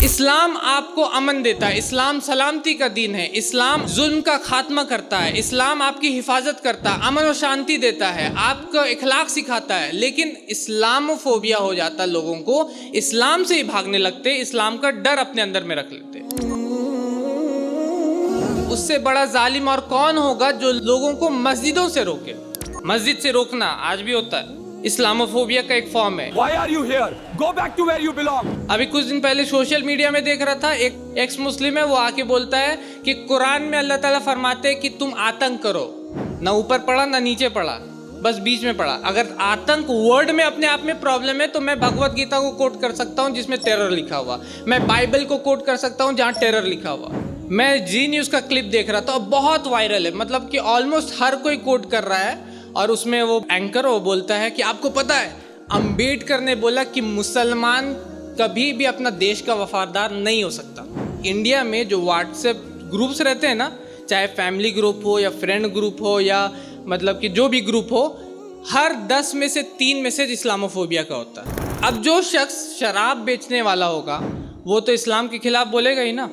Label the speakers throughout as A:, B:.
A: इस्लाम आपको अमन देता है, इस्लाम सलामती का दीन है, इस्लाम जुल्म का खात्मा करता है, इस्लाम आपकी हिफाजत करता है, अमन और शांति देता है, आपको इखलाक सिखाता है। लेकिन इस्लामोफोबिया हो जाता है लोगों को, इस्लाम से ही भागने लगते, इस्लाम का डर अपने अंदर में रख लेते। उससे बड़ा जालिम और कौन होगा जो लोगों को मस्जिदों से रोके। मस्जिद से रोकना आज भी होता है, इस्लामोफोबिया का एक फॉर्म है।
B: Why are you here? Go back to where you belong.
A: अभी कुछ दिन पहले सोशल मीडिया में देख रहा था, एक एक्स मुस्लिम है, वो आके बोलता है कि कुरान में अल्लाह ताला फरमाते हैं कि तुम आतंक करो। ना ऊपर पढ़ा ना नीचे पढ़ा, बस बीच में पढ़ा। अगर आतंक वर्ड में अपने आप में प्रॉब्लम है तो मैं भगवत गीता को कोट कर सकता हूँ जिसमें टेरर लिखा हुआ, मैं बाइबल को कोट कर सकता हूँ जहाँ टेरर लिखा हुआ। मैं जी न्यूज़ का क्लिप देख रहा था, बहुत वायरल है, मतलब कि ऑलमोस्ट हर कोई कोट कर रहा है। और उसमें वो एंकर वो बोलता है कि आपको पता है अंबेडकर ने बोला कि मुसलमान कभी भी अपना देश का वफादार नहीं हो सकता। इंडिया में जो व्हाट्सएप ग्रुप्स रहते हैं ना, चाहे फैमिली ग्रुप हो या फ्रेंड ग्रुप हो या मतलब कि जो भी ग्रुप हो, हर 10 में से 3 मैसेज इस्लामोफोबिया का होता है। अब जो शख्स शराब बेचने वाला होगा वो तो इस्लाम के खिलाफ बोलेगा ही ना।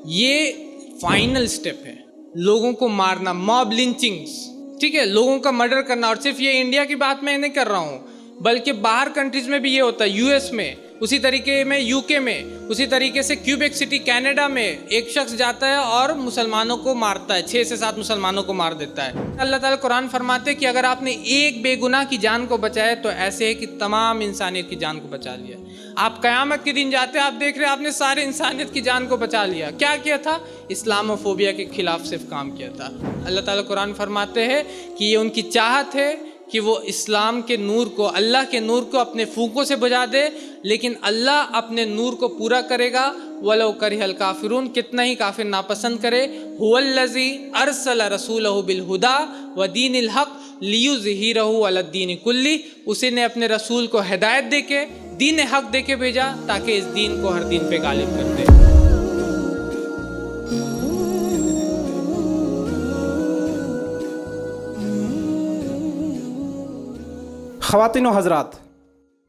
A: ये फाइनल स्टेप है, लोगों को मारना, मॉब लिंचिंग्स, ठीक है, लोगों का मर्डर करना। और सिर्फ ये इंडिया की बात मैं नहीं कर रहा हूँ, बल्कि बाहर कंट्रीज में भी ये होता है। यूएस में उसी तरीके में, यूके में उसी तरीके से, क्यूबेक सिटी कनाडा में एक शख्स जाता है और मुसलमानों को मारता है, 6 से 7 मुसलमानों को मार देता है। अल्लाह ताला कुरान फरमाते कि अगर आपने एक बेगुनाह की जान को बचाया तो ऐसे है कि तमाम इंसानियत की जान को बचा लिया। आप क़यामत के दिन जाते हैं, आप देख रहे हैं आपने सारे इंसानियत की जान को बचा लिया। क्या किया था? इस्लामोफोबिया के खिलाफ सिर्फ काम किया था। अल्लाह ताला कुरान फरमाते हैं कि ये उनकी चाहत है कि वो इस्लाम के नूर को, अल्लाह के नूर को अपने फूंकों से बुझा दे, लेकिन अल्लाह अपने नूर को पूरा करेगा। वलो करिहल काफिरून, कितना ही काफिर नापसंद करे। हुवल्लज़ी अरसला रसूलहु बिल हुदा व दीनिल हक लियुज़हिरहु अलद्दीन कुल्ली, उसी ने अपने रसूल को हिदायत देके, दीन हक देके भेजा ताकि इस दीन को हर दीन पे गालिब कर दे।
C: ख़वातीन व हज़रात,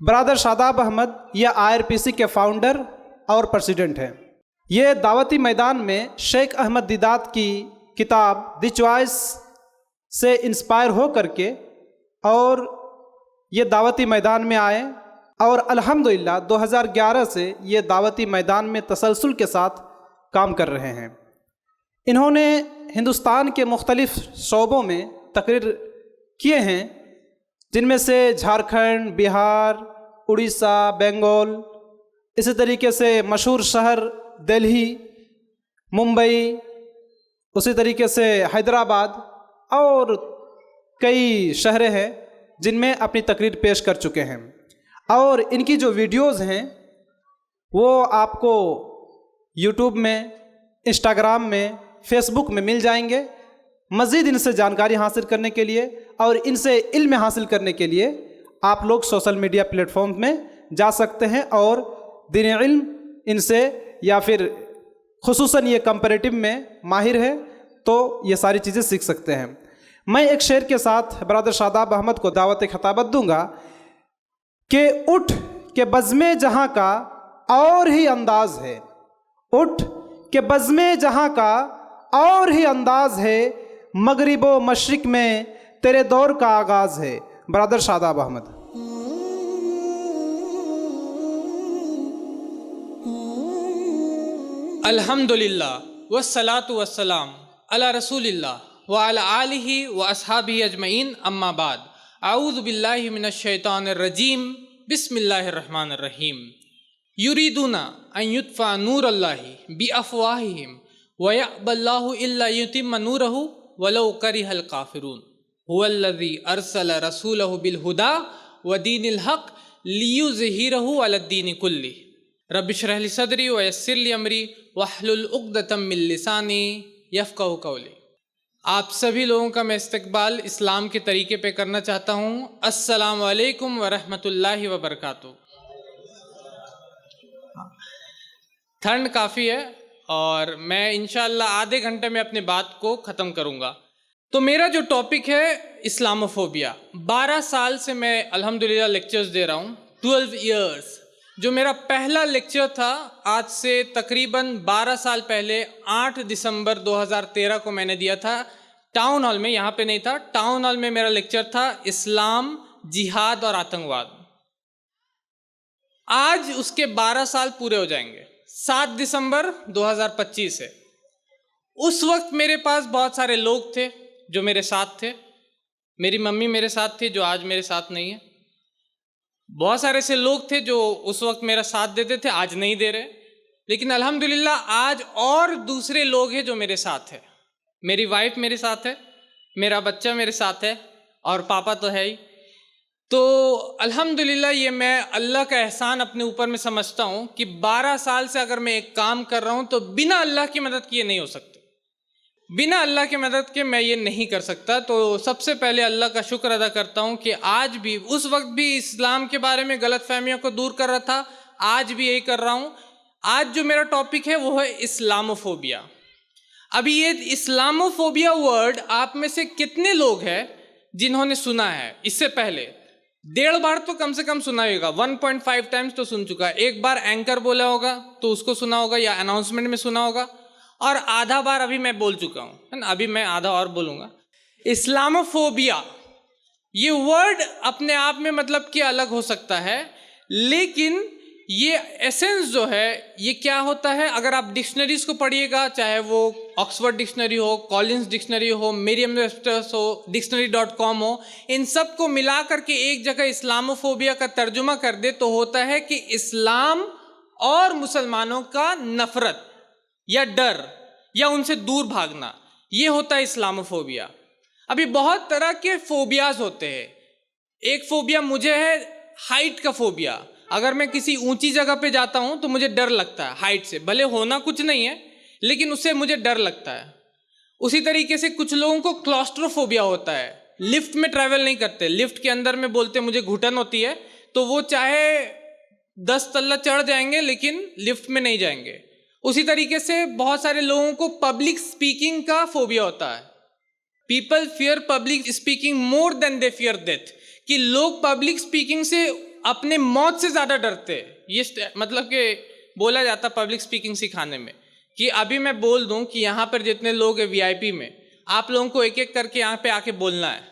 C: ब्रदर शादाब अहमद ये IRPC के फाउंडर और प्रेसिडेंट हैं। ये दावती मैदान में शेख अहमद दीदात की किताब द चॉइस से इंस्पायर हो करके और ये दावती मैदान में आए और अल्हम्दुलिल्लाह 2011 से ये दावती मैदान में तसलसल के साथ काम कर रहे हैं। इन्होंने हिंदुस्तान के मुख्तलिफ़ शोबों में तकरीर किए हैं, जिनमें से झारखंड, बिहार, उड़ीसा, बंगाल, इसी तरीके से मशहूर शहर दिल्ली, मुंबई, उसी तरीके से हैदराबाद और कई शहरें हैं जिनमें अपनी तकरीर पेश कर चुके हैं। और इनकी जो वीडियोस हैं वो आपको यूट्यूब में, इंस्टाग्राम में, फेसबुक में मिल जाएंगे। मज़ीद इनसे जानकारी हासिल करने के लिए और इनसे इल्म हासिल करने के लिए आप लोग सोशल मीडिया प्लेटफॉर्म में जा सकते हैं और दीन इल्म इनसे, या फिर खुसूसन ये कंपैरेटिव में माहिर है तो ये सारी चीज़ें सीख सकते हैं। मैं एक शेर के साथ ब्रदर शादाब अहमद को दावत खिताबत दूंगा कि उठ के बज़्मे जहाँ का और ही अंदाज़ है, उठ के बज़्मे जहाँ का और ही अंदाज़ है, मगरिब व मशरिक में तेरे दौर का आगाज़ है। ब्रदर शादाब अहमद।
A: अल्हम्दुलिल्लाह वस्सलातु वस्सलाम अला रसूलिल्लाह व अला आलिहि व अस्हाबिहि अजमईन, अम्मा बाद। आऊज़ु बिल्लाहि मिनश शैतानिर रजीम, बिस्मिल्लाहिर रहमानिर रहीम। युरीदूना अन युत्फ़ा नूरल्लाहि बिअफ़वाहिहिम व यअबल्लाहु इल्ला युतिम्मा नूरहु वलो करिहल काफिरून। हुवल्लज़ी अरसला रसूलहु बिल हुदा व दीनिल हक लियुज़हिरहु अलद्दीन कुल्ली। रब्बि इश्रह ली सदरी व यस्सिर ली अमरी वहलुल उक़दतम मिन लिसानी यफ़क़हू क़ौली। आप सभी लोगों का मैं इस्तक़बाल इस्लाम के तरीके पे करना चाहता हूँ। अस्सलामु अलैकुम व रहमतुल्लाहि व बरकातुहू। ठंड काफ़ी है और मैं इंशाअल्लाह आधे घंटे में अपनी बात को ख़त्म करूँगा। तो मेरा जो टॉपिक है इस्लामोफोबिया। 12 साल से मैं अल्हम्दुलिल्लाह लेक्चर्स दे रहा हूँ, 12 ईयर्स। जो मेरा पहला लेक्चर था आज से तकरीबन 12 साल पहले 8 दिसंबर 2013 को मैंने दिया था टाउन हॉल में, यहाँ पे नहीं था, टाउन हॉल में मेरा लेक्चर था इस्लाम, जिहाद और आतंकवाद। आज उसके 12 साल पूरे हो जाएंगे, 7 दिसंबर 2025 है। उस वक्त मेरे पास बहुत सारे लोग थे जो मेरे साथ थे। मेरी मम्मी मेरे साथ थी जो आज मेरे साथ नहीं है। बहुत सारे ऐसे लोग थे जो उस वक्त मेरा साथ देते थे, आज नहीं दे रहे। लेकिन अल्हम्दुलिल्लाह आज और दूसरे लोग हैं जो मेरे साथ है। मेरी वाइफ मेरे साथ है, मेरा बच्चा मेरे साथ है और पापा तो है ही। तो अल्हम्दुलिल्लाह ये मैं अल्लाह का एहसान अपने ऊपर में समझता हूँ कि 12 साल से अगर मैं एक काम कर रहा हूँ तो बिना अल्लाह की मदद किए नहीं हो सकते। बिना अल्लाह की मदद के मैं ये नहीं कर सकता। तो सबसे पहले अल्लाह का शुक्र अदा करता हूँ कि आज भी, उस वक्त भी इस्लाम के बारे में गलत फहमियों को दूर कर रहा था, आज भी यही कर रहा हूँ। आज जो मेरा टॉपिक है वो है इस्लामोफोबिया। अभी ये इस्लामोफोबिया वर्ड आप में से कितने लोग हैं जिन्होंने सुना है इससे पहले? 1.5 बार तो कम से कम सुना होगा, 1.5 टाइम्स तो सुन चुका है। एक बार एंकर बोला होगा तो उसको सुना होगा या अनाउंसमेंट में सुना होगा, और आधा बार अभी मैं बोल चुका हूँ, है ना। अभी मैं आधा और बोलूँगा। इस्लामोफोबिया ये वर्ड अपने आप में मतलब कि अलग हो सकता है, लेकिन ये एसेंस जो है ये क्या होता है, अगर आप डिक्शनरीज को पढ़िएगा, चाहे वो ऑक्सफोर्ड डिक्शनरी हो, कॉलिंस डिक्शनरी हो, मरियम-वेबस्टर हो, dictionary.com हो, इन सब को मिला करके एक जगह इस्लामोफोबिया का तर्जुमा कर दे तो होता है कि इस्लाम और मुसलमानों का नफरत या डर या उनसे दूर भागना, ये होता है इस्लामोफोबिया। अभी बहुत तरह के फोबियाज होते हैं। एक फोबिया मुझे है हाइट का फोबिया। अगर मैं किसी ऊंची जगह पे जाता हूं तो मुझे डर लगता है हाइट से, भले होना कुछ नहीं है लेकिन उससे मुझे डर लगता है। उसी तरीके से कुछ लोगों को क्लॉस्ट्रोफोबिया होता है, लिफ्ट में ट्रैवल नहीं करते, लिफ्ट के अंदर में बोलते मुझे घुटन होती है, तो वो चाहे 10 तल्ला चढ़ जाएंगे लेकिन लिफ्ट में नहीं जाएंगे। उसी तरीके से बहुत सारे लोगों को पब्लिक स्पीकिंग का फोबिया होता है। People fear public speaking more than they fear death, कि लोग पब्लिक स्पीकिंग से अपने मौत से ज्यादा डरते। ये मतलब कि बोला जाता पब्लिक स्पीकिंग सिखाने में कि अभी मैं बोल दूं कि यहाँ पर जितने लोग हैं वीआईपी में, आप लोगों को एक एक करके यहाँ पे आके बोलना है।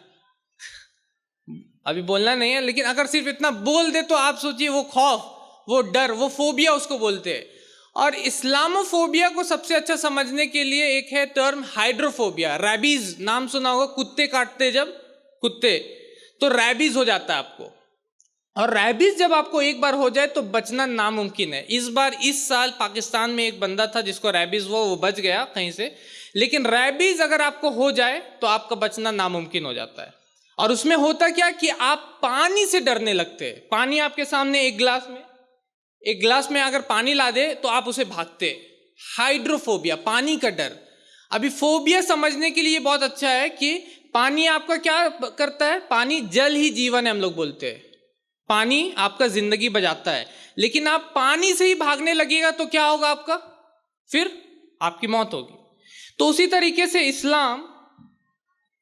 A: अभी बोलना नहीं है, लेकिन अगर सिर्फ इतना बोल दे तो आप सोचिए वो खौफ, वो डर, वो फोबिया उसको बोलते हैं। और इस्लामोफोबिया को सबसे अच्छा समझने के लिए एक है टर्म हाइड्रोफोबिया। रैबीज नाम सुना होगा, कुत्ते काटते जब कुत्ते, तो रैबीज हो जाता है आपको। और रैबीज जब आपको एक बार हो जाए तो बचना नामुमकिन है। इस साल पाकिस्तान में एक बंदा था जिसको रैबीज हुआ, वो बच गया कहीं से, लेकिन रैबीज अगर आपको हो जाए तो आपका बचना नामुमकिन हो जाता है। और उसमें होता क्या कि आप पानी से डरने लगते हैं। पानी आपके सामने एक गिलास में अगर पानी ला दे तो आप उसे भागते। हाइड्रोफोबिया, पानी का डर। अभी फोबिया समझने के लिए बहुत अच्छा है कि पानी आपका क्या करता है। पानी जल ही जीवन है, हम लोग बोलते हैं। पानी आपका जिंदगी बचाता है, लेकिन आप पानी से ही भागने लगेगा तो क्या होगा आपका? फिर आपकी मौत होगी। तो उसी तरीके से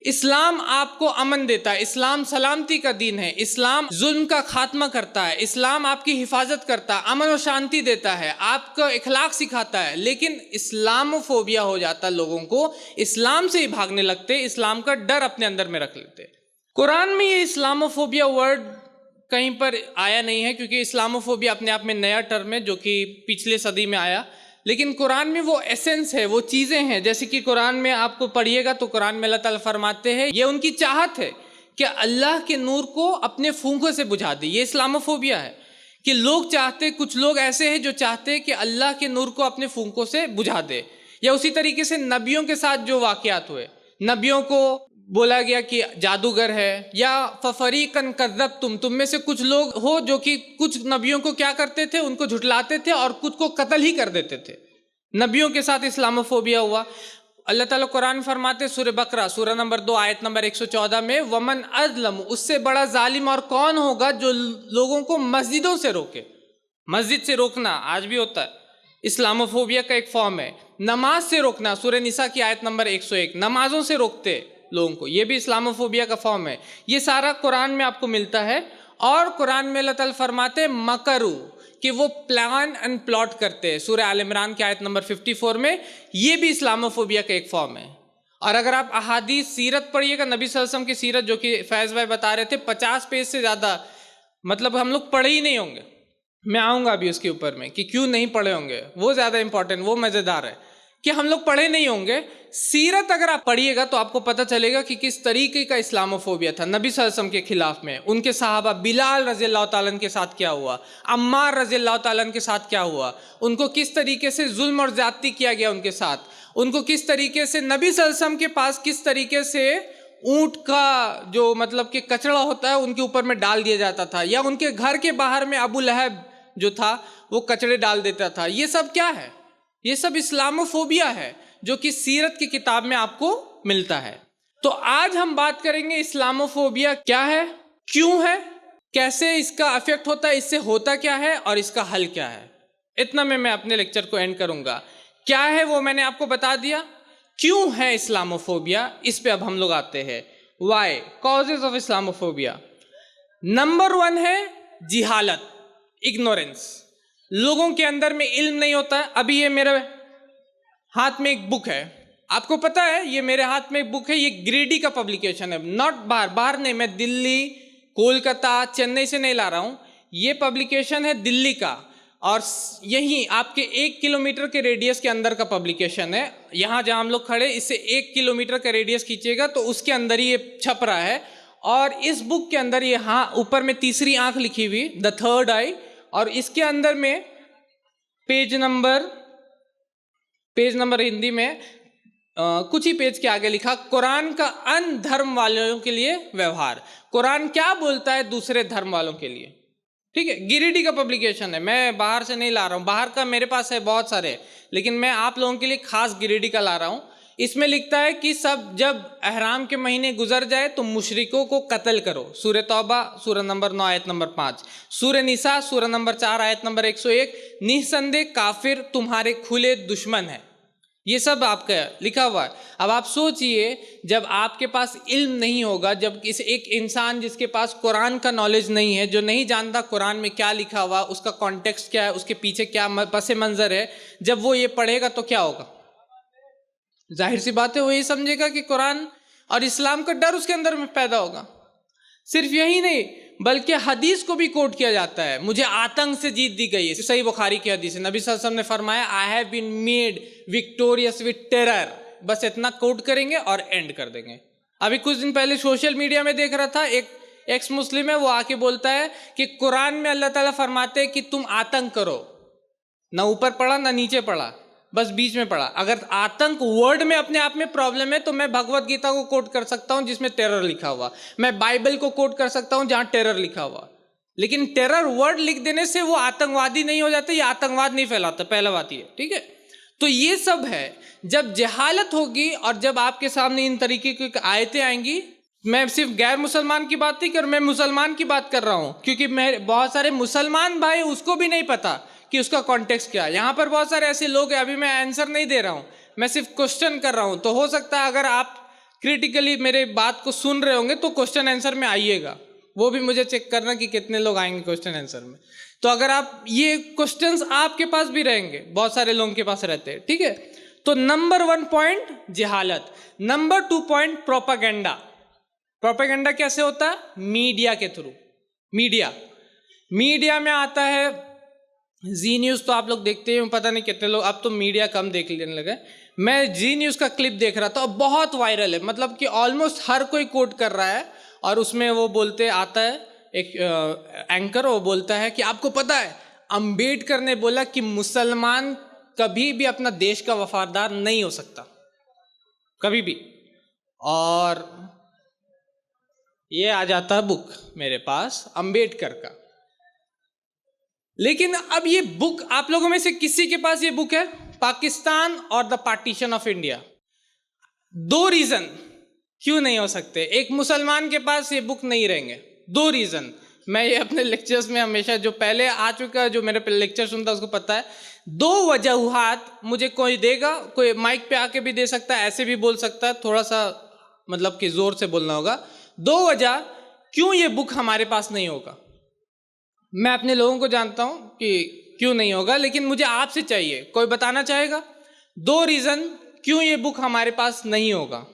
A: इस्लाम आपको अमन देता है। इस्लाम सलामती का दीन है। इस्लाम जुल्म का खात्मा करता है। इस्लाम आपकी हिफाजत करता है, अमन और शांति देता है, आपका इखलाक सिखाता है। लेकिन इस्लामोफोबिया हो जाता लोगों को, इस्लाम से ही भागने लगते, इस्लाम का डर अपने अंदर में रख लेते। कुरान में ये इस्लामोफोबिया वर्ड कहीं पर आया नहीं है, क्योंकि इस्लामोफोबिया अपने आप में नया टर्म है जो कि पिछले सदी में आया। लेकिन कुरान में वो एसेंस है, वो चीज़ें हैं। जैसे कि कुरान में आपको पढ़िएगा तो कुरान में अल्लाह ताला फरमाते हैं ये उनकी चाहत है कि अल्लाह के नूर को अपने फूंकों से बुझा दे। ये इस्लामोफोबिया है कि लोग चाहते, कुछ लोग ऐसे हैं जो चाहते हैं कि अल्लाह के नूर को अपने फूंकों से बुझा दे। या उसी तरीके से नबियों के साथ जो वाक़यात हुए, नबियों को बोला गया कि जादूगर है, या फरीकन कज़्ज़ब तुम में से कुछ लोग हो जो कि कुछ नबियों को क्या करते थे, उनको झुठलाते थे और खुद को कत्ल ही कर देते थे। नबियों के साथ इस्लामोफोबिया हुआ। अल्लाह ताला कुरान फरमाते सूरह बकरा सूरह नंबर 2 आयत नंबर 114 में, वमन अज़लम, उससे बड़ा जालिम और कौन होगा जो लोगों को मस्जिदों से रोके। मस्जिद से रोकना आज भी होता है, इस्लामोफोबिया का एक फॉर्म है। नमाज से रोकना, सूरह निसा की आयत नंबर 101, नमाजों से रोकते लोगों को, ये भी इस्लामोफोबिया का फॉर्म है। ये सारा कुरान में आपको मिलता है। और कुरान में अल्लाह ताला फरमाते मकरू, कि वो प्लान एंड प्लॉट करते हैं। सूरह आल इमरान की आयत नंबर 54 में ये भी इस्लामोफोबिया का एक फॉर्म है। और अगर आप अहादीस सीरत पढ़िएगा, नबी सल्लल्लाहु अलैहि वसल्लम की सीरत, जो कि फैज़ भाई बता रहे थे, 50 पेज से ज़्यादा मतलब हम लोग पढ़े ही नहीं होंगे। मैं आऊँगा अभी उसके ऊपर में कि क्यों नहीं पढ़े होंगे, वो ज़्यादा इंपॉर्टेंट, वो मज़ेदार है कि हम लोग पढ़े नहीं होंगे। सीरत अगर आप पढ़िएगा तो आपको पता चलेगा कि किस तरीके का इस्लामोफोबिया था नबी सल्लल्लाहु अलैहि वसल्लम के खिलाफ में। उनके सहाबा बिलाल रज़ी अल्लाह तआला अन्हु के साथ क्या हुआ, अम्मार रज़ी अल्लाह तआला अन्हु के साथ क्या हुआ, उनको किस तरीके से जुल्म और ज़्यादती किया गया उनके साथ, उनको किस तरीके से नबी सल्लल्लाहु अलैहि वसल्लम के पास किस तरीके से ऊँट का जो मतलब कि कचड़ा होता है उनके ऊपर में डाल दिया जाता था, या उनके घर के बाहर में अबू लहब जो था वो कचड़े डाल देता था। ये सब क्या है? ये सब इस्लामोफोबिया है जो कि सीरत की किताब में आपको मिलता है। तो आज हम बात करेंगे इस्लामोफोबिया क्या है, क्यों है, कैसे इसका इफेक्ट होता है, इससे होता क्या है और इसका हल क्या है। इतना में मैं अपने लेक्चर को एंड करूंगा। क्या है वो मैंने आपको बता दिया, क्यों है इस्लामोफोबिया, इस पे अब हम लोग आते हैं। Why, causes of Islamophobia. Number 1 है जिहालत, इग्नोरेंस। लोगों के अंदर में इल्म नहीं होता है। अभी ये मेरे हाथ में एक बुक है, आपको पता है ये मेरे हाथ में एक बुक है, ये ग्रेडी का पब्लिकेशन है, नॉट बाहर नहीं, मैं दिल्ली, कोलकाता, चेन्नई से नहीं ला रहा हूँ, ये पब्लिकेशन है दिल्ली का, और यहीं आपके 1 किलोमीटर के रेडियस के अंदर का पब्लिकेशन है। यहाँ जहाँ हम लोग खड़े, इससे 1 किलोमीटर का रेडियस खींचेगा तो उसके अंदर ही ये छप रहा है। और इस बुक के अंदर ये ऊपर में तीसरी आंख लिखी हुई, द थर्ड आई, और इसके अंदर में पेज नंबर हिंदी में कुछ ही पेज के आगे लिखा, कुरान का अन्य धर्म वालों के लिए व्यवहार। कुरान क्या बोलता है दूसरे धर्म वालों के लिए, ठीक है। गिरिडीह का पब्लिकेशन है, मैं बाहर से नहीं ला रहा हूँ, बाहर का मेरे पास है बहुत सारे, लेकिन मैं आप लोगों के लिए खास गिरिडीह का ला रहा हूँ। इसमें लिखता है कि सब जब अहराम के महीने गुजर जाए तो मुशरिकों को कत्ल करो। सूरह तौबा सूरह नंबर 9 आयत नंबर 5, सूरह निसा सूरह नंबर 4 आयत नंबर 101, निसंदेह काफिर तुम्हारे खुले दुश्मन है। ये सब आपका लिखा हुआ है। अब आप सोचिए, जब आपके पास इल्म नहीं होगा, जब किसी एक इंसान जिसके पास कुरान का नॉलेज नहीं है, जो नहीं जानता कुरान में क्या लिखा हुआ, उसका कॉन्टेक्स्ट क्या है, उसके पीछे क्या पस मंज़र है, जब वो ये पढ़ेगा तो क्या होगा? जाहिर सी बात है वो ये समझेगा कि कुरान और इस्लाम का डर उसके अंदर में पैदा होगा। सिर्फ यही नहीं, बल्कि हदीस को भी कोट किया जाता है, मुझे आतंक से जीत दी गई है। सही बुखारी की हदीस है, नबी सल्लल्लाहु अलैहि वसल्लम ने फरमाया, I have been made victorious with terror. बस इतना कोट करेंगे और एंड कर देंगे। अभी कुछ दिन पहले सोशल मीडिया में देख रहा था, एक एक्स मुस्लिम है, वो आके बोलता है कि कुरान में अल्लाह ताला फरमाते हैं कि तुम आतंक करो, ना ऊपर पढ़ा ना नीचे पढ़ा, बस बीच में पढ़ा। अगर आतंक वर्ड में अपने आप में प्रॉब्लम है तो मैं भगवत गीता को कोट कर सकता हूं जिसमें टेरर लिखा हुआ, मैं बाइबल को कोट कर सकता हूं जहां टेरर लिखा हुआ, लेकिन टेरर वर्ड लिख देने से वो आतंकवादी नहीं हो जाते, ये आतंकवाद नहीं फैलाता, पहला बात ये, ठीक है। तो ये सब है, जब जहालत होगी और जब आपके सामने इन तरीके की आयतें आएंगी, मैं सिर्फ गैर मुसलमान की बात नहीं कर, मैं मुसलमान की बात कर रहा हूं, क्योंकि मैं बहुत सारे मुसलमान भाई उसको भी नहीं पता कि उसका कॉन्टेक्स्ट क्या है। यहाँ पर बहुत सारे ऐसे लोग हैं, अभी मैं आंसर नहीं दे रहा हूँ, मैं सिर्फ क्वेश्चन कर रहा हूँ। तो हो सकता है अगर आप क्रिटिकली मेरे बात को सुन रहे होंगे तो क्वेश्चन आंसर में आइएगा, वो भी मुझे चेक करना कि कितने लोग आएंगे क्वेश्चन आंसर में। तो अगर आप ये क्वेश्चंस आपके पास भी रहेंगे, बहुत सारे लोगों के पास रहते हैं, ठीक है। तो नंबर 1 पॉइंट जिहालत, नंबर 2 पॉइंट प्रोपागेंडा। प्रोपागेंडा कैसे होता है? मीडिया के थ्रू। मीडिया में आता है जी न्यूज़, तो आप लोग देखते हैं, पता नहीं कितने लोग, अब तो मीडिया कम देख लेने लगे। मैं जी न्यूज़ का क्लिप देख रहा था और बहुत वायरल है, मतलब कि ऑलमोस्ट हर कोई कोट कर रहा है, और उसमें वो बोलते आता है एक एंकर, वो बोलता है कि आपको पता है अंबेडकर ने बोला कि मुसलमान कभी भी अपना देश का वफादार नहीं हो सकता, कभी भी। और ये आ जाता है बुक मेरे पास अंबेडकर का। लेकिन अब ये बुक आप लोगों में से किसी के पास ये बुक है, पाकिस्तान और the partition of India. 2 reason क्यों नहीं हो सकते, एक मुसलमान के पास ये बुक नहीं रहेंगे। 2 रीजन, मैं ये अपने लेक्चर्स में हमेशा, जो पहले आ चुका है, जो मेरे लेक्चर सुनता है उसको पता है। 2 वजूहात मुझे कोई देगा, कोई माइक पे आके भी दे सकता है, ऐसे भी बोल सकता है, थोड़ा सा मतलब कि जोर से बोलना होगा। 2 वजह क्यों ये बुक हमारे पास नहीं होगा। मैं अपने लोगों को जानता हूं कि क्यों नहीं होगा, लेकिन मुझे आपसे चाहिए, कोई बताना चाहेगा 2 रीजन क्यों ये बुक हमारे पास नहीं होगा?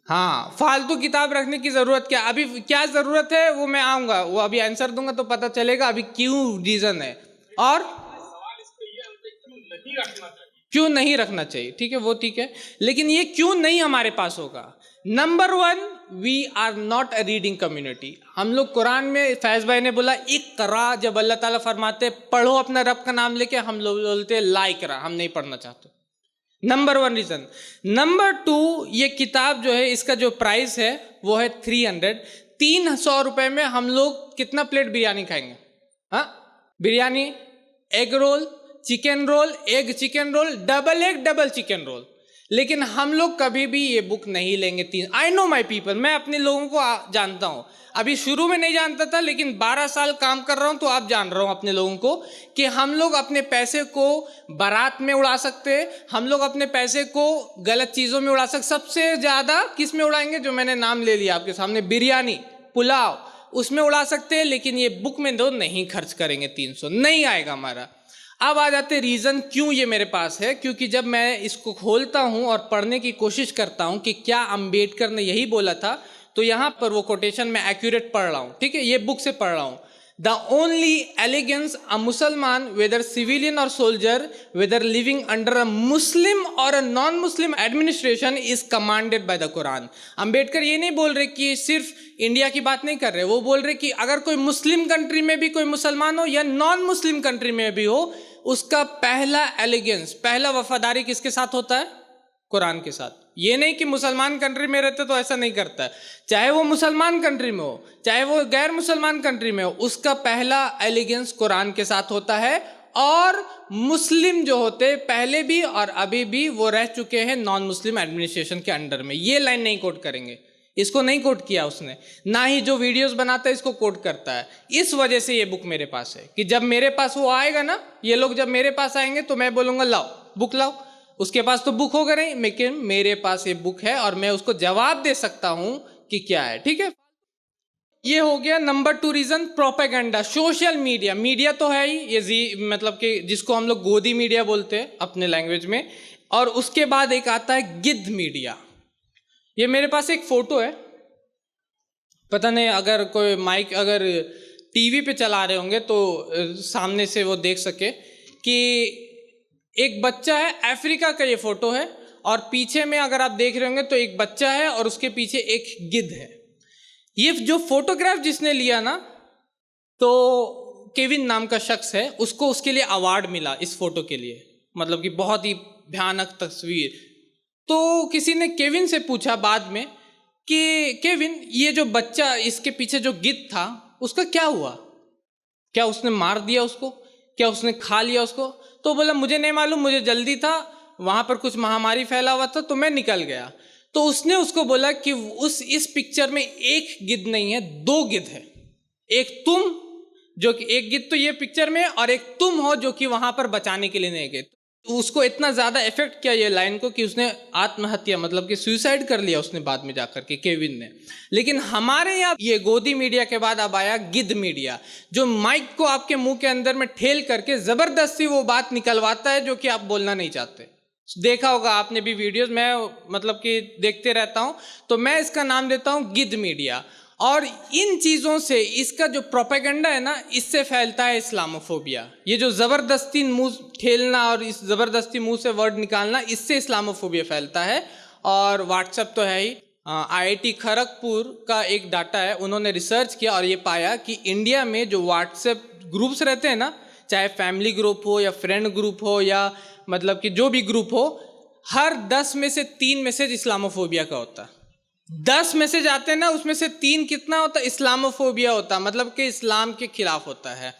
A: हाँ, फालतू किताब रखने की जरूरत क्या? अभी क्या जरूरत है वो मैं आऊंगा, वो अभी आंसर दूंगा तो पता चलेगा अभी क्यों रीजन है और क्यों नहीं रखना चाहिए। ठीक है, वो ठीक है, लेकिन ये क्यों नहीं हमारे पास होगा? Number 1, we are not a reading community. हम लोग कुरान में फैज भाई ने बोला इकरा, जब अल्लाह ताला फरमाते पढ़ो अपना रब का नाम लेके, हम लोग बोलते ला इकरा, हम नहीं पढ़ना चाहते। Number 1 reason. नंबर 2, ये किताब जो है इसका जो प्राइस है वो है 300 रुपए में हम लोग कितना प्लेट बिरयानी खाएंगे? हाँ, biryani, egg roll, chicken roll, egg chicken roll, double egg double chicken roll, लेकिन हम लोग कभी भी ये बुक नहीं लेंगे। आई नो माई पीपल, मैं अपने लोगों को जानता हूं। अभी शुरू में नहीं जानता था, लेकिन 12 साल काम कर रहा हूं तो अब जान रहा हूं अपने लोगों को कि हम लोग अपने पैसे को बारात में उड़ा सकते हैं, हम लोग अपने पैसे को गलत चीज़ों में उड़ा सकते। सबसे ज़्यादा किस में उड़ाएंगे? जो मैंने नाम ले लिया आपके सामने, बिरयानी, पुलाव, उसमें उड़ा सकते हैं, लेकिन ये बुक में तो नहीं खर्च करेंगे। 300 नहीं आएगा हमारा। अब आ जाते रीज़न क्यों ये मेरे पास है। क्योंकि जब मैं इसको खोलता हूं और पढ़ने की कोशिश करता हूं कि क्या अंबेडकर ने यही बोला था, तो यहां पर वो कोटेशन मैं एक्यूरेट पढ़ रहा हूं। ठीक है, ये बुक से पढ़ रहा हूं। The only allegiance a Musalman, whether civilian or soldier, whether living under a Muslim or a non Muslim administration, is commanded by the Quran. Ambedkar ये नहीं बोल रहे कि सिर्फ इंडिया की बात नहीं कर रहे, वो बोल रहे कि अगर कोई मुस्लिम कंट्री में भी कोई मुसलमान हो या नॉन मुस्लिम कंट्री में भी हो, उसका पहला एलिगेंस, पहला वफादारी किसके साथ होता है? कुरान के साथ। ये नहीं कि मुसलमान कंट्री में रहते तो ऐसा नहीं करता है, चाहे वो मुसलमान कंट्री में हो चाहे वो गैर मुसलमान कंट्री में हो, उसका पहला एलिगेंस कुरान के साथ होता है। और मुस्लिम जो होते पहले भी और अभी भी वो रह चुके हैं नॉन मुस्लिम एडमिनिस्ट्रेशन के अंडर में। ये लाइन नहीं कोट करेंगे, इसको नहीं कोट किया उसने, ना ही जो वीडियोस बनाता है इसको कोट करता है। इस वजह से ये बुक मेरे पास है कि जब मेरे पास वो आएगा ना, ये लोग जब मेरे पास आएंगे तो मैं बोलूँगा लाओ बुक लाओ। उसके पास तो बुक होगा नहीं, लेकिन मेरे पास ये बुक है और मैं उसको जवाब दे सकता हूं कि क्या है। ठीक है, ये हो गया number 2 reason, propaganda, social media. Media तो है ही, ये मतलब कि जिसको हम लोग गोदी मीडिया बोलते हैं अपने लैंग्वेज में। और उसके बाद एक आता है गिद्ध मीडिया। ये मेरे पास एक फोटो है, पता नहीं अगर कोई माइक अगर टीवी पे चला रहे होंगे तो सामने से वो देख सके कि एक बच्चा है, अफ्रीका का ये फोटो है, और पीछे में अगर आप देख रहे होंगे तो एक बच्चा है और उसके पीछे एक गिद्ध है। ये जो फोटोग्राफ जिसने लिया ना, तो केविन नाम का शख्स है, उसको उसके लिए अवार्ड मिला इस फोटो के लिए, मतलब कि बहुत ही भयानक तस्वीर। तो किसी ने केविन से पूछा बाद में कि केविन, ये जो बच्चा इसके पीछे जो गिद्ध था उसका क्या हुआ? क्या उसने मार दिया उसको? क्या उसने खा लिया उसको? तो बोला मुझे नहीं मालूम, मुझे जल्दी था, वहां पर कुछ महामारी फैला हुआ था तो मैं निकल गया। तो उसने उसको बोला कि इस पिक्चर में एक गिद्ध नहीं है, 2 गिद्ध है। एक तुम, जो कि एक गिद्ध तो ये पिक्चर में, और एक तुम हो जो कि वहां पर बचाने के लिए नहीं गए। तो उसको इतना ज्यादा इफेक्ट किया ये लाइन को कि उसने आत्महत्या, मतलब कि सुसाइड कर लिया उसने बाद में जाकर के, केविन ने। लेकिन हमारे यहाँ ये गोदी मीडिया के बाद अब आया गिद्ध मीडिया, जो माइक को आपके मुंह के अंदर में ठेल करके जबरदस्ती वो बात निकलवाता है जो कि आप बोलना नहीं चाहते। देखा होगा आपने भी वीडियोस, मैं मतलब कि देखते रहता हूं, तो मैं इसका नाम देता हूं गिद्ध मीडिया। और इन चीज़ों से, इसका जो प्रोपेगेंडा है ना, इससे फैलता है इस्लामोफोबिया। ये जो ज़बरदस्ती मुंह ठेलना और इस ज़बरदस्ती मुंह से वर्ड निकालना, इससे इस्लामोफोबिया फैलता है। और व्हाट्सएप तो है ही। IIT खड़गपुर का एक डाटा है, उन्होंने रिसर्च किया और ये पाया कि इंडिया में जो व्हाट्सएप ग्रुप्स रहते हैं ना, चाहे फैमिली ग्रुप हो या फ्रेंड ग्रुप हो या मतलब कि जो भी ग्रुप हो, हर 10 में से 3 मैसेज इस्लामोफोबिया का होता है। 10 मैसेज आते हैं ना, उसमें से 3 कितना होता है? इस्लामोफोबिया होता है, मतलब कि इस्लाम के खिलाफ होता है।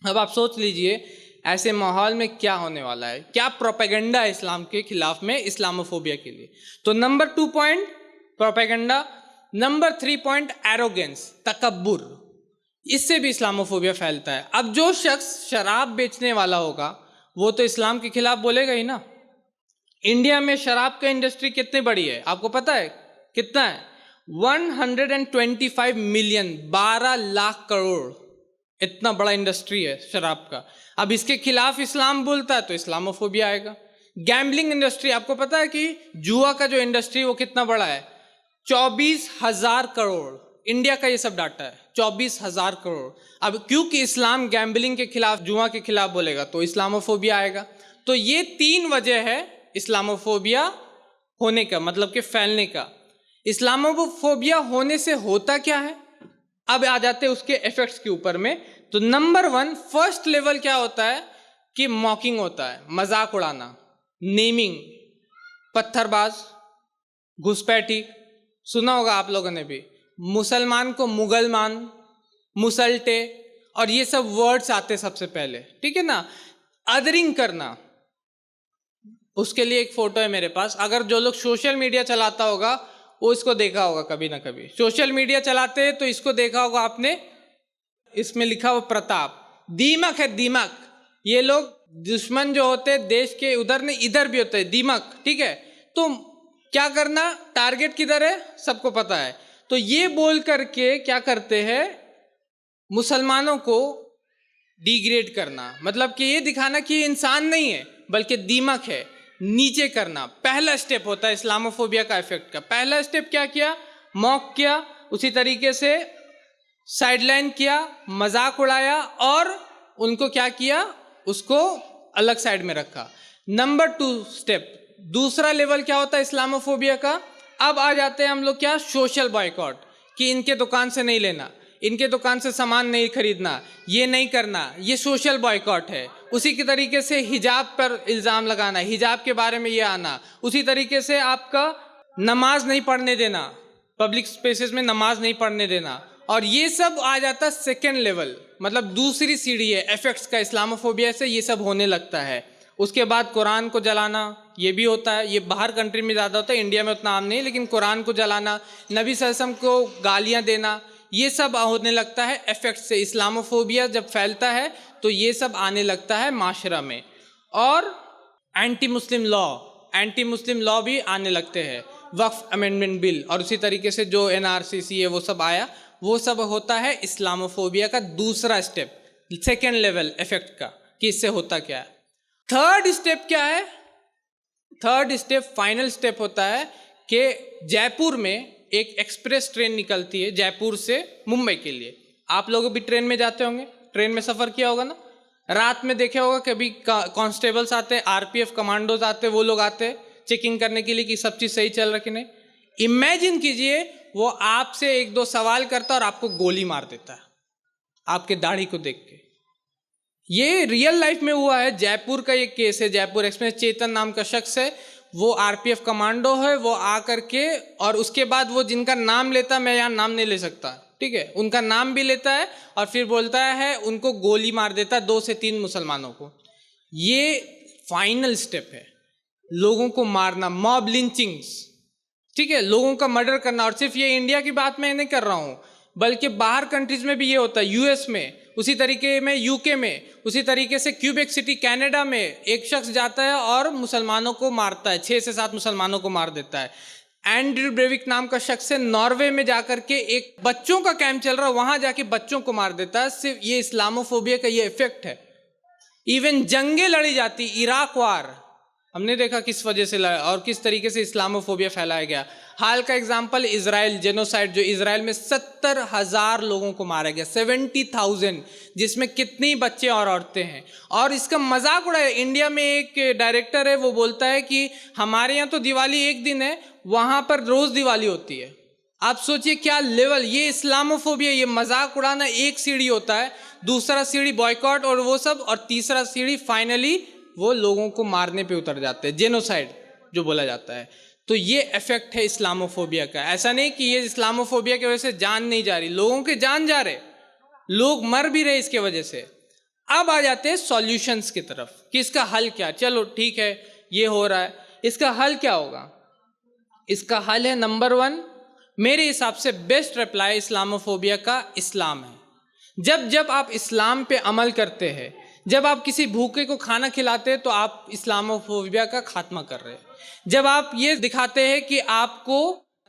A: अब आप सोच लीजिए ऐसे माहौल में क्या होने वाला है, क्या प्रोपेगेंडा है इस्लाम के खिलाफ में, इस्लामोफोबिया के लिए। तो number 2 point propaganda, number 3 point arrogance, तकब्बुर, इससे भी इस्लामोफोबिया फैलता है। अब जो शख्स शराब बेचने वाला होगा वो तो इस्लाम के खिलाफ बोलेगा ही ना। इंडिया में शराब का इंडस्ट्री कितनी बड़ी है आपको पता है? कितना है? 125 मिलियन, 12 लाख करोड़, इतना बड़ा इंडस्ट्री है शराब का। अब इसके खिलाफ इस्लाम बोलता है तो इस्लामोफोबिया आएगा। गैम्बलिंग इंडस्ट्री, आपको पता है कि जुआ का जो इंडस्ट्री वो कितना बड़ा है? 24,000 करोड़। इंडिया का ये सब डाटा है, 24,000 करोड़। अब क्योंकि इस्लाम गैम्बलिंग के खिलाफ, जुआ के खिलाफ बोलेगा तो इस्लामोफोबिया आएगा। तो ये 3 वजह है इस्लामोफोबिया होने का, मतलब कि फैलने का। इस्लामोफोबिया होने से होता क्या है? अब आ जाते हैं उसके इफेक्ट्स के ऊपर में। तो नंबर 1, फर्स्ट लेवल क्या होता है कि मॉकिंग होता है, मजाक उड़ाना, नेमिंग, पत्थरबाज, घुसपैठी, सुना होगा आप लोगों ने भी। मुसलमान को मुगलमान, मुसलटे, और ये सब वर्ड्स आते सबसे पहले, ठीक है ना। अदरिंग करना, उसके लिए एक फोटो है मेरे पास। अगर जो लोग सोशल मीडिया चलाता होगा वो इसको देखा होगा कभी ना कभी। सोशल मीडिया चलाते हैं तो इसको देखा होगा आपने। इसमें लिखा हुआ प्रताप, दीमक है दीमक। ये लोग दुश्मन जो होते हैं देश के, उधर नहीं इधर भी होते हैं, दीमक, ठीक है। तो क्या करना, टारगेट किधर है सबको पता है। तो ये बोल करके क्या करते हैं, मुसलमानों को डिग्रेड करना, मतलब कि ये दिखाना कि ये इंसान नहीं है बल्कि दीमक है, नीचे करना। पहला स्टेप होता है इस्लामोफोबिया का इफेक्ट का। पहला स्टेप क्या किया, मॉक किया, उसी तरीके से साइडलाइन किया, मजाक उड़ाया, और उनको क्या किया, उसको अलग साइड में रखा। नंबर 2 स्टेप, दूसरा लेवल क्या होता है इस्लामोफोबिया का। अब आ जाते हैं हम लोग क्या, सोशल बॉयकॉट, कि इनके दुकान से नहीं लेना, इनके दुकान से सामान नहीं खरीदना, ये नहीं करना, ये सोशल बॉयकॉट है। उसी के तरीके से हिजाब पर इल्ज़ाम लगाना, हिजाब के बारे में ये आना। उसी तरीके से आपका नमाज नहीं पढ़ने देना, पब्लिक स्पेसेस में नमाज नहीं पढ़ने देना। और ये सब आ जाता सेकेंड लेवल, मतलब दूसरी सीढ़ी है इफेक्ट्स का इस्लामोफोबिया से, ये सब होने लगता है। उसके बाद कुरान को जलाना, ये भी होता है। ये बाहर कंट्री में ज़्यादा होता है, इंडिया में उतना आम नहीं, लेकिन कुरान को जलाना, नबी सल्लल्लाहु अलैहि वसल्लम को गालियाँ देना, ये सब होने लगता है इफेक्ट से। इस्लामोफोबिया जब फैलता है तो ये सब आने लगता है माशरा में। और एंटी मुस्लिम लॉ भी आने लगते हैं, वक्फ अमेंडमेंट बिल, और उसी तरीके से जो NRCC है वो सब आया, वो सब होता है इस्लामोफोबिया का दूसरा स्टेप, सेकेंड लेवल इफेक्ट का, कि इससे होता क्या है। थर्ड स्टेप क्या है, थर्ड स्टेप, फाइनल स्टेप होता है कि जयपुर में एक एक्सप्रेस ट्रेन निकलती है जयपुर से मुंबई के लिए। आप लोग भी ट्रेन में जाते होंगे, ट्रेन में सफ़र किया होगा ना। रात में देखे होगा कभी कांस्टेबल्स आते, RPF कमांडोज आते, वो लोग आते चेकिंग करने के लिए कि सब चीज़ सही चल रहा कि नहीं। इमेजिन कीजिए वो आपसे 1-2 सवाल करता और आपको गोली मार देता है आपके दाढ़ी को देख के। ये रियल लाइफ में हुआ है, जयपुर का ये केस है। जयपुर एक्सप्रेस, चेतन नाम का शख्स है, वो RPF कमांडो है, वो आ करके, और उसके बाद वो जिनका नाम लेता, मैं यहाँ नाम नहीं ले सकता, ठीक है, उनका नाम भी लेता है और फिर बोलता है, उनको गोली मार देता है 2 से 3 मुसलमानों को। ये फाइनल स्टेप है, लोगों को मारना, मॉब लिंचिंग्स, ठीक है, लोगों का मर्डर करना। और सिर्फ ये इंडिया की बात मैं नहीं कर रहा हूँ, बल्कि बाहर कंट्रीज में भी ये होता है, US में, उसी तरीके में UK में, उसी तरीके से क्यूबेक सिटी कनाडा में एक शख्स जाता है और मुसलमानों को मारता है, 6 से 7 मुसलमानों को मार देता है। एंड्रयू ब्रेविक नाम का शख्स है, नॉर्वे में जाकर के, एक बच्चों का कैंप चल रहा है, वहां जाके बच्चों को मार देता है। सिर्फ ये इस्लामोफोबिया का ये इफेक्ट है। इवन जंगें लड़ी जाती, इराक वार, हमने देखा किस वजह से लड़ा और किस तरीके से इस्लामोफोबिया फैलाया गया। हाल का एग्जाम्पल इजराइल जेनोसाइड, जो इजराइल में 70,000 लोगों को मारा गया, 70,000, जिसमें कितनी बच्चे और औरतें हैं। और इसका मजाक उड़ाया। इंडिया में एक डायरेक्टर है, वो बोलता है कि हमारे यहाँ तो दिवाली एक दिन है, वहाँ पर रोज़ दिवाली होती है। आप सोचिए क्या लेवल। ये इस्लामोफोबिया, ये मजाक उड़ाना एक सीढ़ी होता है, दूसरा सीढ़ी बॉयकॉट और वो सब, और तीसरा सीढ़ी फाइनली वो लोगों को मारने पे उतर जाते हैं, जेनोसाइड जो बोला जाता है। तो ये इफेक्ट है इस्लामोफोबिया का। ऐसा नहीं कि ये इस्लामोफोबिया की वजह से जान नहीं जा रही, लोगों के जान जा रहे, लोग मर भी रहे इसके वजह से। अब आ जाते हैं सॉल्यूशंस की तरफ कि इसका हल क्या। चलो ठीक है, ये हो रहा है, इसका हल क्या होगा। इसका हल है नंबर 1, मेरे हिसाब से बेस्ट रिप्लाई इस्लामोफोबिया का इस्लाम है। जब जब आप इस्लाम पे अमल करते हैं, जब आप किसी भूखे को खाना खिलाते हैं, तो आप इस्लामोफोबिया का खात्मा कर रहे हैं। जब आप ये दिखाते हैं कि आपको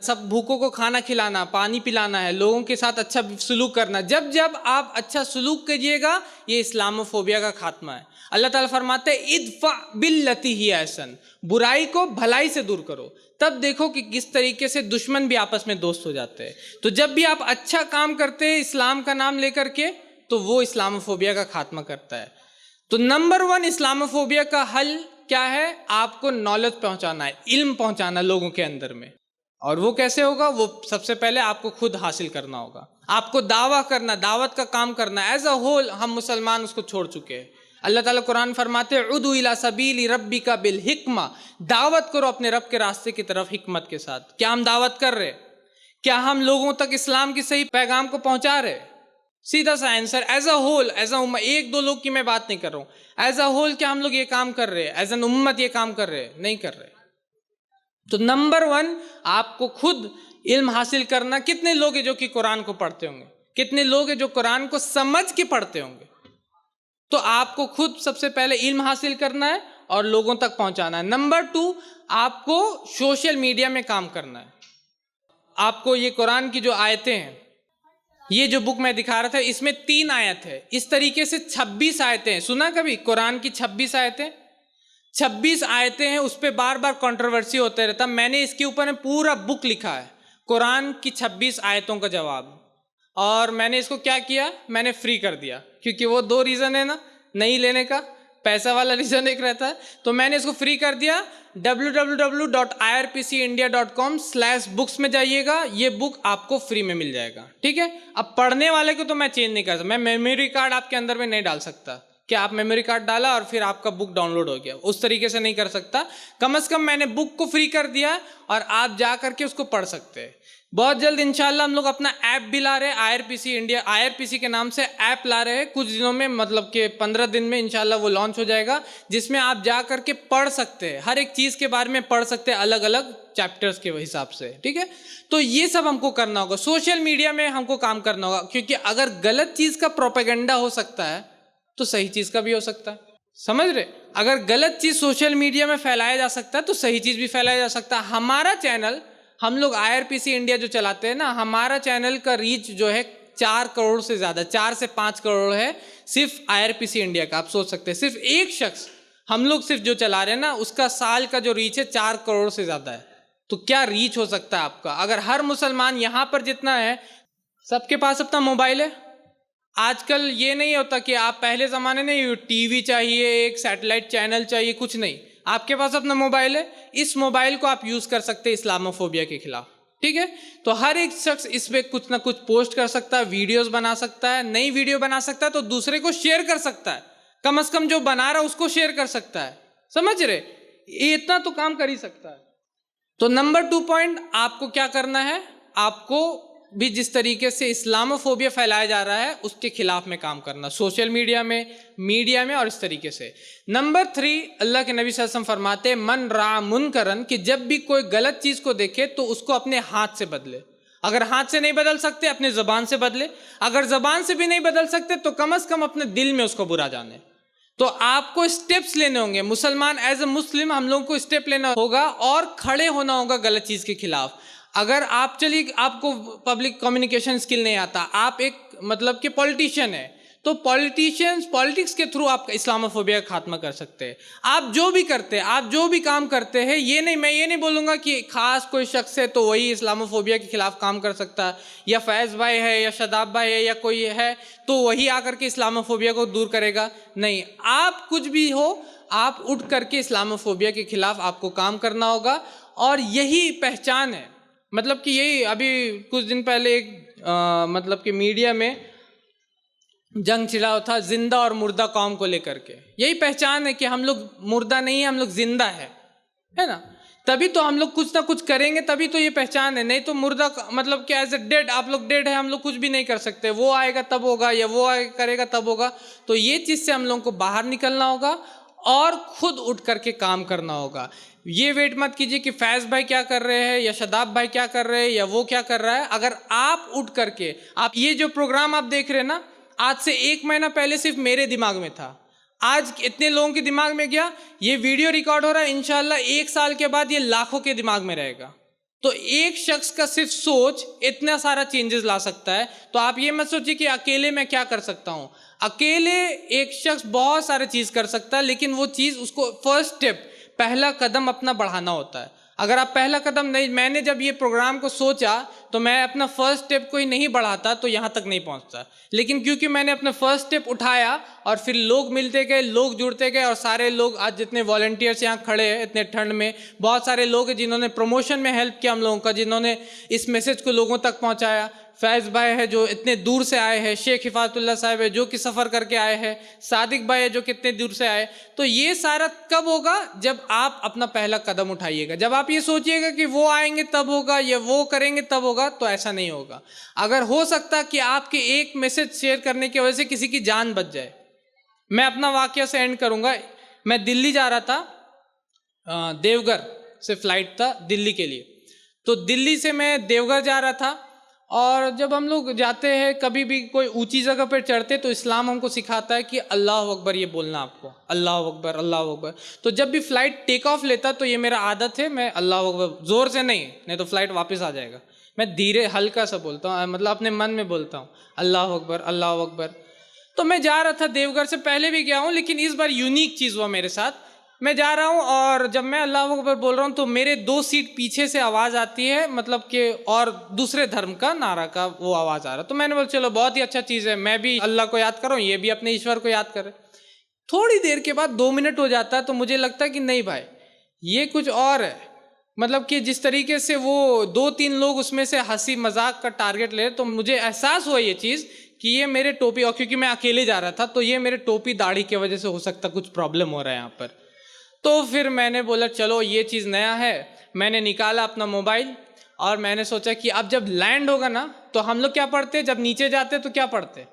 A: सब भूखों को खाना खिलाना, पानी पिलाना है, लोगों के साथ अच्छा सलूक करना। जब जब आप अच्छा सलूक कीजिएगा, ये इस्लामोफोबिया का खात्मा है। अल्लाह ताला फरमाते हैं इदफा बिल्लती ही अहसन, बुराई को भलाई से दूर करो। तब देखो कि किस तरीके से दुश्मन भी आपस में दोस्त हो जाते हैं। तो जब भी आप अच्छा काम करते हैं इस्लाम का नाम लेकर के, तो वो इस्लामोफोबिया का खात्मा करता है। तो नंबर 1 इस्लामोफोबिया का हल क्या है? आपको नॉलेज पहुंचाना है, इल्म पहुंचाना लोगों के अंदर में। और वो कैसे होगा? वो सबसे पहले आपको खुद हासिल करना होगा, आपको दावा करना, दावत का काम करना। एज अ होल हम मुसलमान उसको छोड़ चुके हैं। अल्लाह ताला कुरान फरमाते हैं उदु इला सबीली रब्बिका बिल हिक्मा, दावत करो अपने रब के रास्ते की तरफ हिकमत के साथ। क्या हम दावत कर रहे? क्या हम लोगों तक इस्लाम की सही पैगाम को पहुंचा रहे? सीधा सा answer, as a whole, as a ummah, एक दो लोग की मैं बात नहीं कर रहा हूं, एज अ होल क्या हम लोग ये काम कर रहे हैं? एज एन उम्मत ये काम कर रहे हैं? नहीं कर रहे। तो नंबर 1 आपको खुद इल्म हासिल करना। कितने लोग हैं जो कि कुरान को पढ़ते होंगे? कितने लोग हैं जो कुरान को समझ के पढ़ते होंगे? तो आपको खुद सबसे पहले इल्म हासिल करना है और लोगों तक पहुंचाना है। नंबर 2 आपको सोशल मीडिया में काम करना है। आपको ये कुरान की जो आयतें हैं, ये जो बुक मैं दिखा रहा था, इसमें 3 आयत है। इस तरीके से 26 आयतें हैं। सुना कभी कुरान की 26 आयतें? 26 आयतें हैं, उस पर बार बार कंट्रोवर्सी होते रहता। मैंने इसके ऊपर में पूरा बुक लिखा है, कुरान की 26 आयतों का जवाब। और मैंने इसको क्या किया, मैंने फ्री कर दिया, क्योंकि वो 2 रीज़न है ना नहीं लेने का, पैसा वाला रीज़न एक रहता है। तो मैंने इसको फ्री कर दिया। www.irpcindia.com/books में जाइएगा, ये बुक आपको फ्री में मिल जाएगा। ठीक है। अब पढ़ने वाले को तो मैं चेंज नहीं कर सकता, मैं मेमोरी कार्ड आपके अंदर में नहीं डाल सकता कि आप मेमोरी कार्ड डाला और फिर आपका बुक डाउनलोड हो गया, उस तरीके से नहीं कर सकता। कम से कम मैंने बुक को फ्री कर दिया और आप जा करके उसको पढ़ सकते हैं। बहुत जल्द इंशाल्लाह हम लोग अपना ऐप भी ला रहे हैं, IRPC इंडिया, IRPC के नाम से ऐप ला रहे हैं। कुछ दिनों में, मतलब कि 15 दिन में इंशाल्लाह वो लॉन्च हो जाएगा, जिसमें आप जा करके पढ़ सकते हैं, हर एक चीज़ के बारे में पढ़ सकते हैं, अलग अलग चैप्टर्स के हिसाब से। ठीक है। तो ये सब हमको करना होगा, सोशल मीडिया में हमको काम करना होगा, क्योंकि अगर गलत चीज़ का प्रोपेगेंडा हो सकता है तो सही चीज़ का भी हो सकता है। समझ रहे? अगर गलत चीज़ सोशल मीडिया में फैलाया जा सकता है तो सही चीज़ भी फैलाया जा सकता है। हमारा चैनल, हम लोग IRPC इंडिया जो चलाते हैं ना, हमारा चैनल का रीच जो है 4 करोड़ से ज़्यादा, 4 से 5 करोड़ है सिर्फ IRPC इंडिया का। आप सोच सकते हैं, सिर्फ एक शख्स हम लोग सिर्फ जो चला रहे हैं ना, उसका साल का जो रीच है 4 करोड़ से ज़्यादा है। तो क्या रीच हो सकता है आपका? अगर हर मुसलमान यहाँ पर जितना है, सबके पास अपना मोबाइल है। आजकल ये नहीं होता कि आप पहले ज़माने में टीवी चाहिए, एक सैटेलाइट चैनल चाहिए, कुछ नहीं, आपके पास अपना मोबाइल है। इस मोबाइल को आप यूज़ कर सकते हैं इस्लामोफोबिया के खिलाफ। ठीक है। तो हर एक शख्स इस पर कुछ ना कुछ पोस्ट कर सकता है, वीडियोस बना सकता है, नई वीडियो बना सकता है तो दूसरे को शेयर कर सकता है, कम से कम जो बना रहा है उसको शेयर कर सकता है। समझ रहे? ये इतना तो काम कर ही सकता है। तो नंबर 2 पॉइंट आपको क्या करना है, आपको भी जिस तरीके से इस्लामोफोबिया फैलाया जा रहा है उसके खिलाफ में काम करना, सोशल मीडिया में और इस तरीके से। नंबर 3 अल्लाह के नबी सल्लल्लाहु अलैहि वसल्लम फरमाते हैं मन रा मुनकरन, कि जब भी कोई गलत चीज़ को देखे तो उसको अपने हाथ से बदले। अगर हाथ से नहीं बदल सकते, अपने ज़बान से बदले। अगर ज़बान से भी नहीं बदल सकते तो कम से कम अपने दिल में उसको बुरा जाने। तो आपको स्टेप्स लेने होंगे, मुसलमान एज ए मुस्लिम हम लोगों को स्टेप लेना होगा और खड़े होना होगा गलत चीज़ के खिलाफ। अगर आप चलिए, आपको पब्लिक कम्युनिकेशन स्किल नहीं आता, आप एक मतलब कि पॉलिटिशियन है, तो पॉलिटिक्स के थ्रू आप इस्लामोफोबिया का खात्मा कर सकते हैं। आप जो भी करते हैं, आप जो भी काम करते हैं, मैं ये नहीं बोलूँगा कि खास कोई शख्स है तो वही इस्लामोफोबिया के खिलाफ काम कर सकता है, या फैज़ भाई है या शदाब भाई है या कोई है तो वही आकर के इस्लामोफोबिया को दूर करेगा। नहीं, आप कुछ भी हो, आप उठ करके इस्लामोफोबिया के खिलाफ आपको काम करना होगा। और यही पहचान है, मतलब कि यही अभी कुछ दिन पहले एक मतलब कि मीडिया में जंग छिड़ा था जिंदा और मुर्दा कौम को लेकर के। यही पहचान है कि हम लोग मुर्दा नहीं है, हम लोग जिंदा है ना। तभी तो हम लोग कुछ ना कुछ करेंगे, तभी तो ये पहचान है। नहीं तो मुर्दा मतलब कि एज ए डेड, आप लोग डेड है, हम लोग कुछ भी नहीं कर सकते, वो आएगा तब होगा या वो करेगा तब होगा। तो ये चीज़ से हम लोगों को बाहर निकलना होगा और खुद उठ करके काम करना होगा। ये वेट मत कीजिए कि फैज़ भाई क्या कर रहे हैं या शदाब भाई क्या कर रहे हैं या वो क्या कर रहा है। अगर आप उठ करके, आप ये जो प्रोग्राम आप देख रहे हैं ना, आज से 1 महीना पहले सिर्फ मेरे दिमाग में था, आज इतने लोगों के दिमाग में गया। ये वीडियो रिकॉर्ड हो रहा है, इंशाल्लाह 1 साल के बाद ये लाखों के दिमाग में रहेगा। तो एक शख्स का सिर्फ सोच इतना सारा चेंजेस ला सकता है। तो आप ये मत सोचिए कि अकेले मैं क्या कर सकता हूँ। अकेले एक शख्स बहुत सारे चीज़ कर सकता है, लेकिन वो चीज़ उसको फर्स्ट स्टेप, पहला कदम अपना बढ़ाना होता है। अगर आप पहला कदम नहीं, मैंने जब ये प्रोग्राम को सोचा तो मैं अपना फर्स्ट स्टेप को ही नहीं बढ़ाता तो यहाँ तक नहीं पहुँचता, लेकिन क्योंकि मैंने अपना फर्स्ट स्टेप उठाया और फिर लोग मिलते गए, लोग जुड़ते गए, और सारे लोग आज जितने वॉलंटियर्स यहाँ खड़े हैं इतने ठंड में, बहुत सारे लोग हैं जिन्होंने प्रमोशन में हेल्प किया हम लोगों का, जिन्होंने इस मैसेज को लोगों तक पहुँचाया। फैज़ भाई है जो इतने दूर से आए हैं, शेख हिफातुल्लाह साहब है जो कि सफ़र करके आए हैं, सादिक भाई है जो कितने दूर से आए। तो ये सारा कब होगा? जब आप अपना पहला कदम उठाइएगा। जब आप ये सोचिएगा कि वो आएंगे तब होगा या वो करेंगे तब होगा, तो ऐसा नहीं होगा। अगर हो सकता कि आपके एक मैसेज शेयर करने की वजह से किसी की जान बच जाए। मैं अपना वाकया से एंड करूँगा। मैं दिल्ली जा रहा था, देवघर से फ़्लाइट था दिल्ली के लिए। तो दिल्ली से मैं देवघर जा रहा था, और जब हम लोग जाते हैं कभी भी कोई ऊंची जगह पर चढ़ते तो इस्लाम हमको सिखाता है कि अल्लाह अकबर ये बोलना आपको, अल्लाह अकबर अल्लाह अकबर। तो जब भी फ़्लाइट टेक ऑफ लेता तो ये मेरा आदत है, मैं अल्लाह अकबर ज़ोर से नहीं तो फ़्लाइट वापस आ जाएगा, मैं धीरे हल्का सा बोलता हूँ, मतलब अपने मन में बोलता हूँ अल्लाह अकबर अल्लाह अकबर। तो मैं जा रहा था देवघर, से पहले भी गया हूँ, लेकिन इस बार यूनिक चीज़ हुआ मेरे साथ। मैं जा रहा हूँ और जब मैं अल्लाह अकबर बोल रहा हूँ तो मेरे 2 सीट पीछे से आवाज़ आती है, मतलब कि और दूसरे धर्म का नारा का वो आवाज़ आ रहा। तो मैंने बोला चलो बहुत ही अच्छा चीज़ है, मैं भी अल्लाह को याद कर रहा हूँ, ये भी अपने ईश्वर को याद करे। थोड़ी देर के बाद 2 मिनट हो जाता है तो मुझे लगता है कि नहीं भाई ये कुछ और है, मतलब कि जिस तरीके से वो 2-3 लोग उसमें से हंसी मजाक का टारगेट ले, तो मुझे एहसास हुआ ये चीज़ कि ये मेरे टोपी, और क्योंकि मैं अकेले जा रहा था तो ये मेरे टोपी दाढ़ी की वजह से हो सकता कुछ प्रॉब्लम हो रहा है यहाँ पर। तो फिर मैंने बोला चलो ये चीज़ नया है, मैंने निकाला अपना मोबाइल और मैंने सोचा कि अब जब लैंड होगा ना तो हम लोग क्या पढ़ते, जब नीचे जाते तो क्या पढ़ते,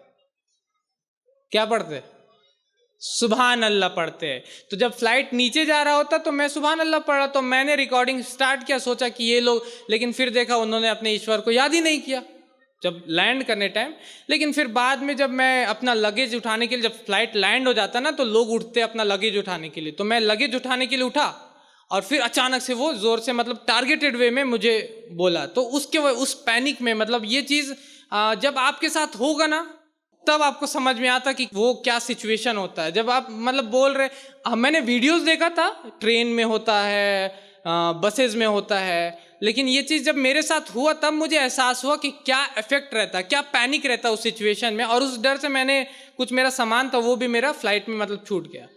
A: सुभान अल्लाह पढ़ते हैं। तो जब फ्लाइट नीचे जा रहा होता तो मैं सुभान अल्लाह पढ़ा, तो मैंने रिकॉर्डिंग स्टार्ट किया, सोचा कि ये लोग, लेकिन फिर देखा उन्होंने अपने ईश्वर को याद ही नहीं किया जब लैंड करने टाइम। लेकिन फिर बाद में जब मैं अपना लगेज उठाने के लिए, जब फ्लाइट लैंड हो जाता ना तो लोग उठते अपना लगेज उठाने के लिए, तो मैं लगेज उठाने के लिए उठा और फिर अचानक से वो ज़ोर से, मतलब टारगेटेड वे में मुझे बोला। तो उस पैनिक में, मतलब ये चीज़ जब आपके साथ होगा ना तब आपको समझ में आता कि वो क्या सिचुएशन होता है। जब आप मतलब बोल रहे, मैंने वीडियोस देखा था, ट्रेन में होता है, बसेस में होता है, लेकिन ये चीज़ जब मेरे साथ हुआ तब मुझे एहसास हुआ कि क्या इफेक्ट रहता है, क्या पैनिक रहता है उस सिचुएशन में। और उस डर से मैंने कुछ मेरा सामान था वो भी मेरा फ्लाइट में मतलब छूट गया।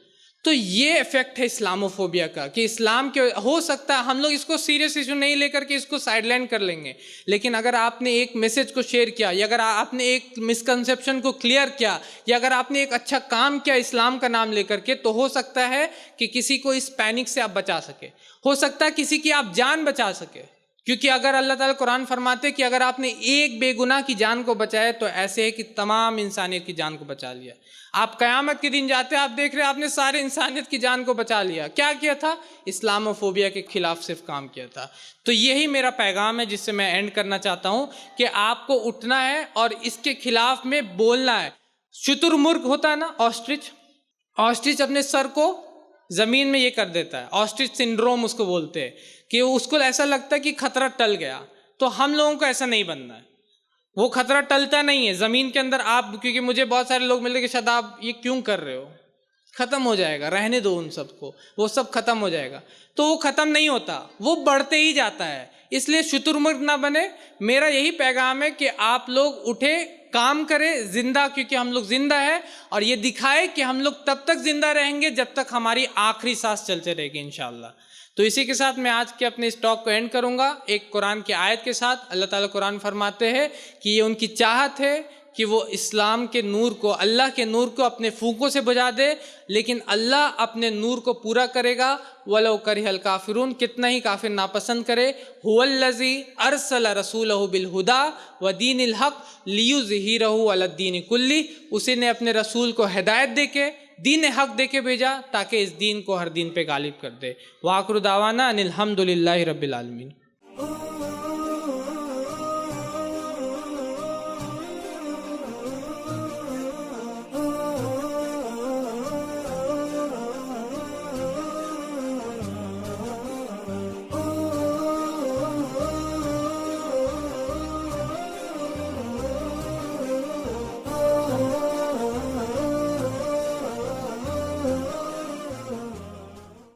A: तो ये इफेक्ट है इस्लामोफोबिया का, कि इस्लाम के हो सकता है हम लोग इसको सीरियस इशू नहीं लेकर के इसको साइडलाइन कर लेंगे, लेकिन अगर आपने एक मैसेज को शेयर किया, या अगर आपने एक मिसकंसेप्शन को क्लियर किया, या अगर आपने एक अच्छा काम किया इस्लाम का नाम लेकर के, तो हो सकता है कि किसी को इस पैनिक से आप बचा सके, हो सकता है किसी की आप जान बचा सके। क्योंकि अगर अल्लाह ताला कुरान फरमाते कि अगर आपने एक बेगुनाह की जान को बचाया तो ऐसे है कि तमाम इंसानियत की जान को बचा लिया। आप क़यामत के दिन जाते आप देख रहे आपने सारे इंसानियत की जान को बचा लिया। क्या किया था? इस्लामोफोबिया के खिलाफ सिर्फ काम किया था। तो यही मेरा पैगाम है जिससे मैं एंड करना चाहता हूँ कि आपको उठना है और इसके खिलाफ में बोलना है। शुतुरमुर्ग होता है ना, ऑस्ट्रिच अपने सर को ज़मीन में ये कर देता है, ऑस्ट्रिच सिंड्रोम उसको बोलते हैं, कि उसको ऐसा लगता है कि खतरा टल गया। तो हम लोगों को ऐसा नहीं बनना है, वो खतरा टलता नहीं है ज़मीन के अंदर। आप, क्योंकि मुझे बहुत सारे लोग मिलते कि शायद आप ये क्यों कर रहे हो, ख़त्म हो जाएगा, रहने दो उन सबको, वो सब ख़त्म हो जाएगा। तो वो ख़त्म नहीं होता, वो बढ़ते ही जाता है। इसलिए शुतुरमुर्ग ना बने। मेरा यही पैगाम है कि आप लोग उठे, काम करें जिंदा, क्योंकि हम लोग जिंदा है, और ये दिखाए कि हम लोग तब तक जिंदा रहेंगे जब तक हमारी आखिरी सांस चलते रहेगी इंशाअल्लाह। तो इसी के साथ मैं आज के अपने इस टॉक को एंड करूँगा एक कुरान की आयत के साथ। अल्लाह ताला कुरान फरमाते हैं कि ये उनकी चाहत है कि वो इस्लाम के नूर को, अल्लाह के नूर को अपने फूकों से बुझा दे, लेकिन अल्लाह अपने नूर को पूरा करेगा। वलो करिहल काफिरून, कितना ही काफिर नापसंद करे। हुवल्लज़ी अरसल रसूलहु बिल हुदा व दीनिल हक लियुज़हिरहु अलद्दीन कुल्ली, उसी ने अपने रसूल को हिदायत देके, दीन हक देके भेजा ताकि इस दीन को हर दीन पे गालिब कर दे। वाखिरु दावाना अनिल हम्दुलिल्लाहि रब्बिल आलमीन।